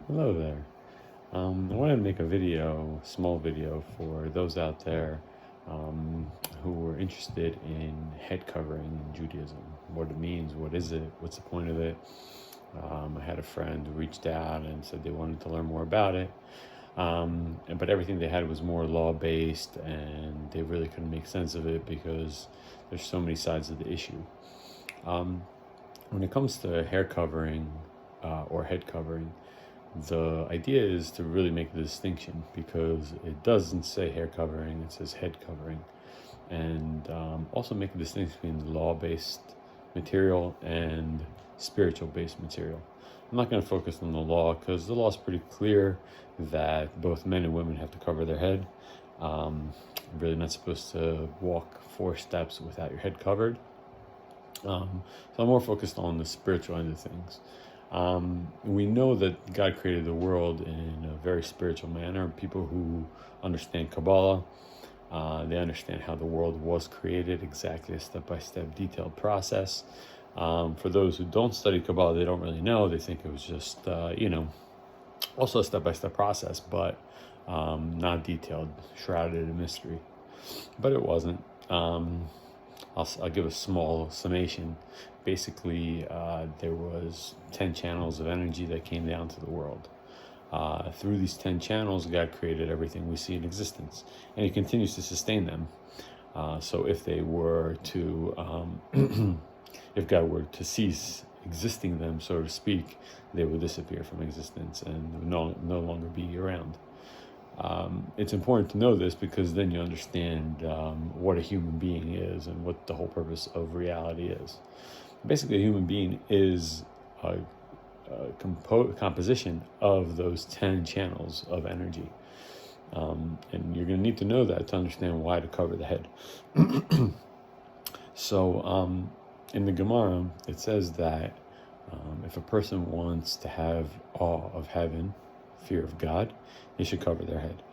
Hello there. I wanted to make small video for those out there who are interested in head covering in Judaism. What it means, what is it, what's the point of it. I had a friend who reached out and said they wanted to learn more about it. But everything they had was more law-based, and they really couldn't make sense of it because there's so many sides of the issue. When it comes to hair covering or head covering, the idea is to really make the distinction because it doesn't say hair covering, it says head covering. And also make a distinction between law-based material and spiritual-based material. I'm not going to focus on the law because the law is pretty clear that both men and women have to cover their head. You're really not supposed to walk 4 steps without your head covered. So I'm more focused on the spiritual end of things. We know that God created the world in a very spiritual manner. People who understand Kabbalah, they understand how the world was created, exactly a step-by-step detailed process. For those who don't study Kabbalah, they don't really know. They think it was just, also a step-by-step process, but not detailed, shrouded in mystery. But it wasn't. I'll give a small summation. Basically, there was 10 channels of energy that came down to the world. Through these 10 channels, God created everything we see in existence, and He continues to sustain them. So if they were to, if God were to cease existing them, so to speak, they would disappear from existence and would no longer be around. It's important to know this because then you understand what a human being is and what the whole purpose of reality is. Basically, a human being is a composition of those 10 channels of energy. And you're going to need to know that to understand why to cover the head. So in the Gemara, it says that if a person wants to have awe of heaven, fear of God, they should cover their head.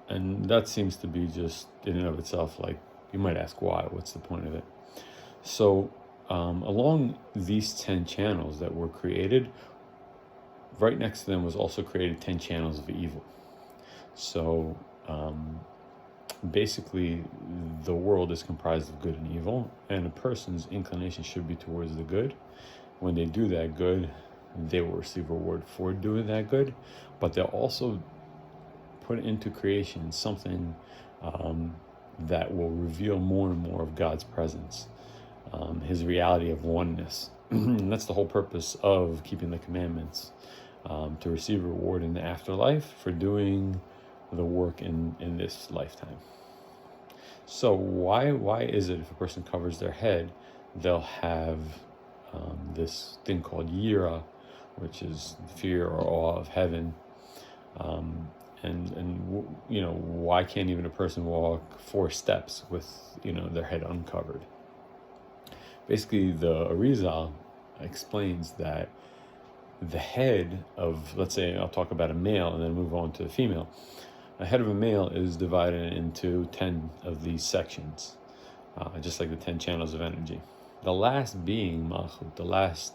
And that seems to be just in and of itself, like, you might ask why, what's the point of it? So along these 10 channels that were created, right next to them was also created 10 channels of evil. So basically the world is comprised of good and evil, and a person's inclination should be towards the good. When they do that good, they will receive a reward for doing that good, but they'll also put into creation something that will reveal more and more of God's presence, His reality of oneness. And that's the whole purpose of keeping the commandments, to receive a reward in the afterlife for doing the work in this lifetime. So why is it if a person covers their head, they'll have this thing called yira, which is fear or awe of heaven, and why can't even a person walk 4 steps with their head uncovered? Basically, the Arizal explains that the head of, let's say, I'll talk about a male and then move on to the female. The head of a male is divided into 10 of these sections, just like the 10 channels of energy. The last being Malchut, the last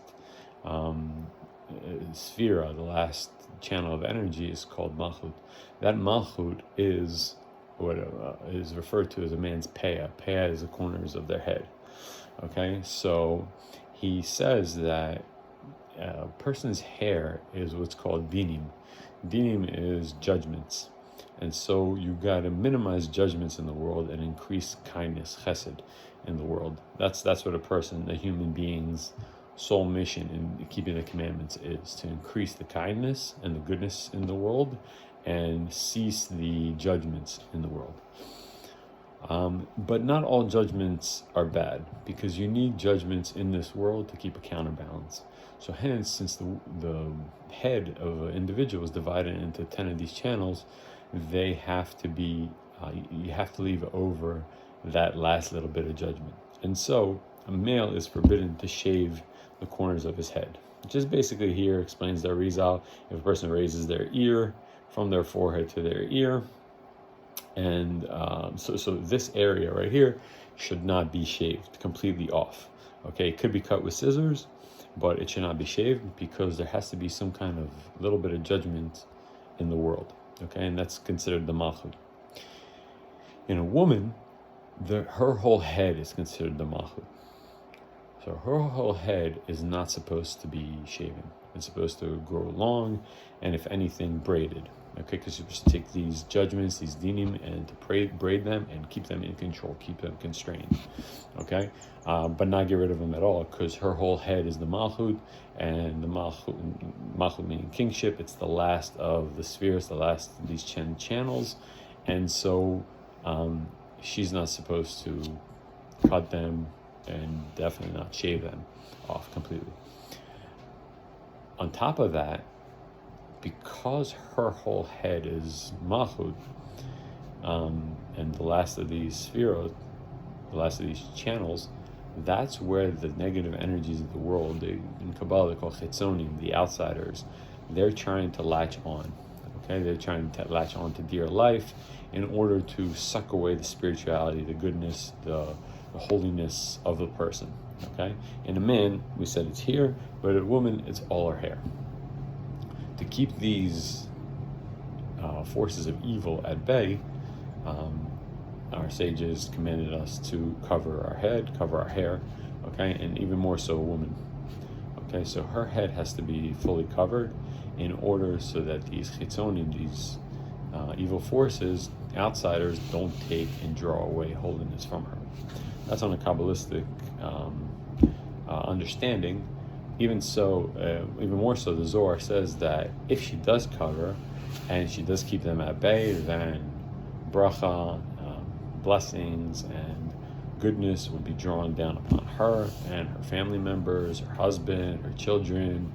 Sphira, the last channel of energy, is called Malchut. That Malchut is what is referred to as a man's Peah. Peah is the corners of their head. Okay, so he says that a person's hair is what's called dinim. Dinim is judgments. And so you got to minimize judgments in the world and increase kindness, chesed, in the world. That's what a human being's sole mission in keeping the commandments is, to increase the kindness and the goodness in the world and cease the judgments in the world. But not all judgments are bad, because you need judgments in this world to keep a counterbalance. So hence, since the head of an individual is divided into 10 of these channels, they have to be, you have to leave over that last little bit of judgment. And so a male is forbidden to shave the corners of his head, which is basically, here explains the Arizal, if a person raises their ear from their forehead to their ear, and so this area right here should not be shaved completely off. Okay, it could be cut with scissors, but it should not be shaved because there has to be some kind of little bit of judgment in the world, okay? And that's considered the malchut. In a woman, her whole head is considered the malchut. So her whole head is not supposed to be shaven. It's supposed to grow long, and if anything, braided. Okay, because you're supposed to take these judgments, these dinim, and to braid them and keep them in control, keep them constrained. Okay, but not get rid of them at all, because her whole head is the malchut, and the malchut meaning kingship. It's the last of the spheres, the last of these 10 channels, and so she's not supposed to cut them and definitely not shave them off completely. On top of that, because her whole head is malchut, and the last of these spheros, the last of these channels, that's where the negative energies of the world, in Kabbalah they call chitzonim, the outsiders, they're trying to latch on. Okay, they're trying to latch on to dear life in order to suck away the spirituality, the goodness, the holiness of the person. Okay, in a man, we said it's here, but in a woman, it's all her hair. To keep these forces of evil at bay, our sages commanded us to cover our head, cover our hair, okay, and even more so a woman. Okay, so her head has to be fully covered in order so that these chitzonim, these evil forces, outsiders, don't take and draw away holiness from her. That's on a Kabbalistic understanding. Even more so, the Zohar says that if she does cover and she does keep them at bay, then bracha, blessings, and goodness will be drawn down upon her and her family members, her husband, her children.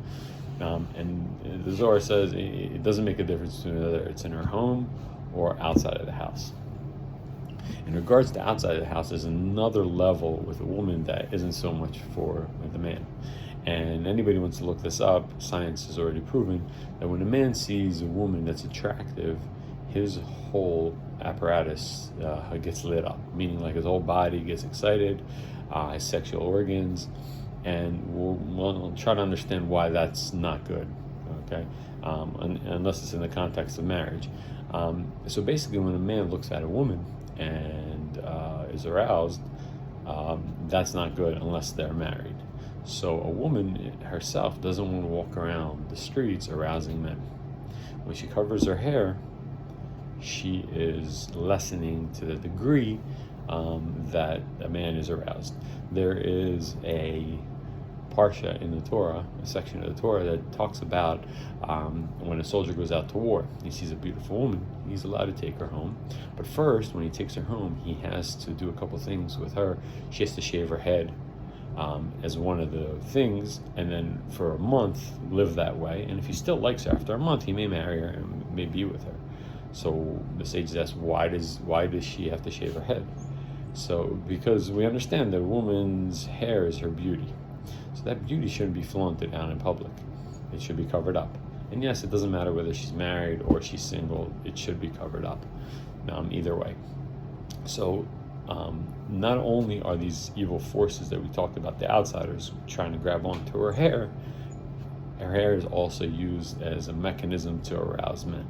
And the Zohar says it doesn't make a difference between whether it's in her home or outside of the house. In regards to outside of the house, there's another level with a woman that isn't so much for the man. And anybody wants to look this up, science has already proven that when a man sees a woman that's attractive, his whole apparatus gets lit up, meaning like his whole body gets excited, his sexual organs, and we'll try to understand why that's not good, okay? Unless it's in the context of marriage. So basically, when a man looks at a woman and is aroused, that's not good unless they're married. So a woman herself doesn't want to walk around the streets arousing men. When she covers her hair, she is lessening to the degree that a man is aroused. There is a parsha in the Torah, a section of the Torah that talks about when a soldier goes out to war, he sees a beautiful woman, he's allowed to take her home. But first, when he takes her home, he has to do a couple things with her. She has to shave her head as one of the things, and then for a month live that way. And if he still likes her after a month, he may marry her and may be with her. So the sages ask, why does she have to shave her head? So because we understand that a woman's hair is her beauty. So that beauty shouldn't be flaunted out in public. It should be covered up. And yes, it doesn't matter whether she's married or she's single, it should be covered up, either way. So not only are these evil forces that we talked about, the outsiders, trying to grab onto her hair is also used as a mechanism to arouse men.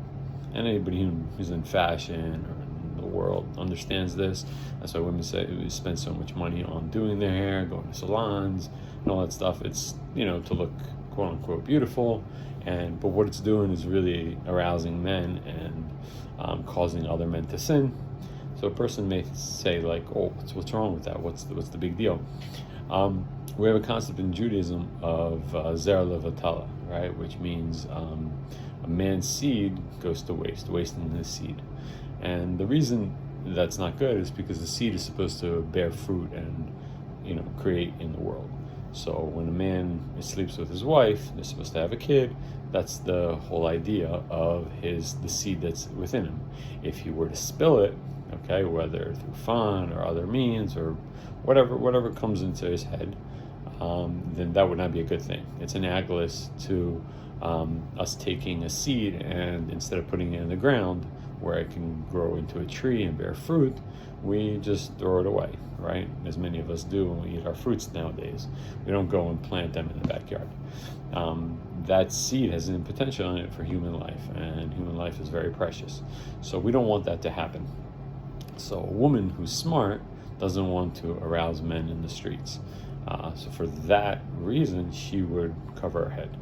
And anybody who's in fashion or in the world understands this. That's why women say we spend so much money on doing their hair, going to salons, and all that stuff. It's, to look quote unquote beautiful, but what it's doing is really arousing men and causing other men to sin. So a person may say like, oh, what's wrong with that? What's the big deal? We have a concept in Judaism of zera levatala, right? Which means a man's seed goes to waste, wasting his seed. And the reason that's not good is because the seed is supposed to bear fruit and, create in the world. So when a man sleeps with his wife, they're supposed to have a kid. That's the whole idea of the seed that's within him. If he were to spill it, okay, whether through fun or other means or whatever comes into his head, then that would not be a good thing. It's analogous to us taking a seed and instead of putting it in the ground where it can grow into a tree and bear fruit, we just throw it away, right? As many of us do when we eat our fruits nowadays. We don't go and plant them in the backyard. That seed has an potential in it for human life, and human life is very precious. So we don't want that to happen. So a woman who's smart doesn't want to arouse men in the streets. So for that reason, she would cover her head.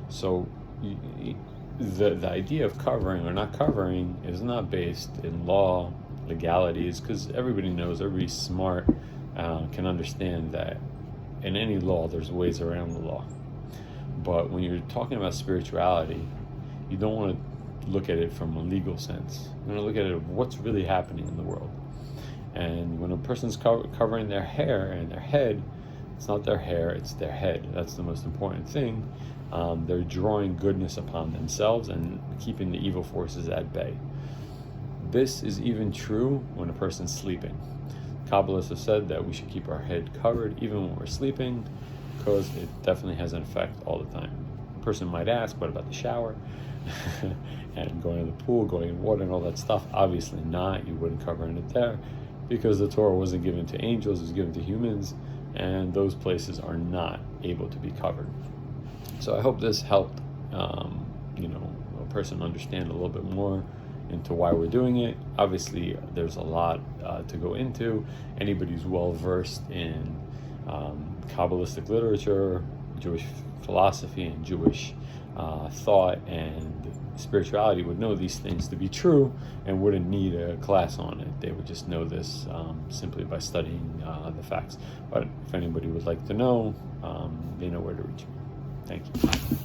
So the idea of covering or not covering is not based in law, legalities, because everybody knows, everybody's smart, can understand that in any law there's ways around the law. But when you're talking about spirituality, you don't want to look at it from a legal sense. You want to look at it of what's really happening in the world. And when a person's covering their hair and their head, it's not their hair, it's their head. That's the most important thing. They're drawing goodness upon themselves and keeping the evil forces at bay. This is even true when a person's sleeping. Kabbalists have said that we should keep our head covered even when we're sleeping, because it definitely has an effect all the time. A person might ask, what about the shower? And going to the pool, going in water and all that stuff? Obviously not. You wouldn't cover it there, because the Torah wasn't given to angels, it was given to humans, and those places are not able to be covered. So I hope this helped a person understand a little bit more into why we're doing it. Obviously there's a lot to go into. Anybody who's well versed in Kabbalistic literature, Jewish philosophy, and Jewish thought and spirituality would know these things to be true and wouldn't need a class on it. They would just know this simply by studying the facts. But if anybody would like to know, they know where to reach me. Thank you.